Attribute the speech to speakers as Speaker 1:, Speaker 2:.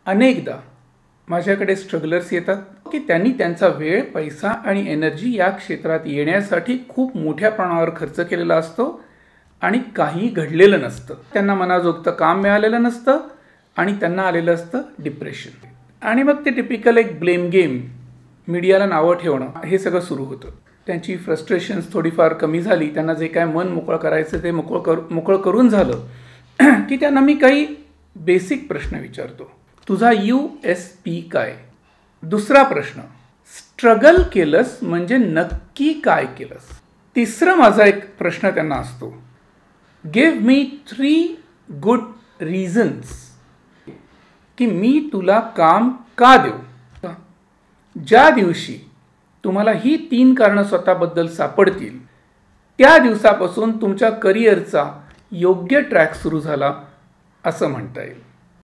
Speaker 1: अनेकदा माझ्याकडे स्ट्रगलर्स येतात की त्यांनी त्यांचा वेळ, पैसा आणि एनर्जी या क्षेत्रात येण्यासाठी खूप मोठ्या प्रमाणावर खर्च केलेला असतो आणि काही घडलेलं नसतं. त्यांना मनाजोगतं काम मिळालेलं नसतं आणि त्यांना आलेलं असतं डिप्रेशन. आणि मग ते टिपिकल एक ब्लेम गेम, मीडियाला नावं ठेवणं, हे सगळं सुरू होतं. त्यांची फ्रस्ट्रेशन्स थोडीफार कमी झाली, त्यांना जे काय मन मोकळं करायचं ते मोकळं करून झालं की त्यांना मी काही बेसिक प्रश्न विचारतो. तुझा USP काय? दुसरा प्रश्न, स्ट्रगल केलंस म्हणजे नक्की काय केलंस? तिसरा माझा एक प्रश्न त्यांना असतो, गिव्ह मी 3 गुड रिझन्स की मी तुला काम का देऊ. ज्या दिवशी तुम्हाला ही 3 कारणं स्वतःबद्दल सापडतील त्या दिवसापासून तुमच्या करिअरचा योग्य ट्रॅक सुरू झाला असं म्हणता येईल.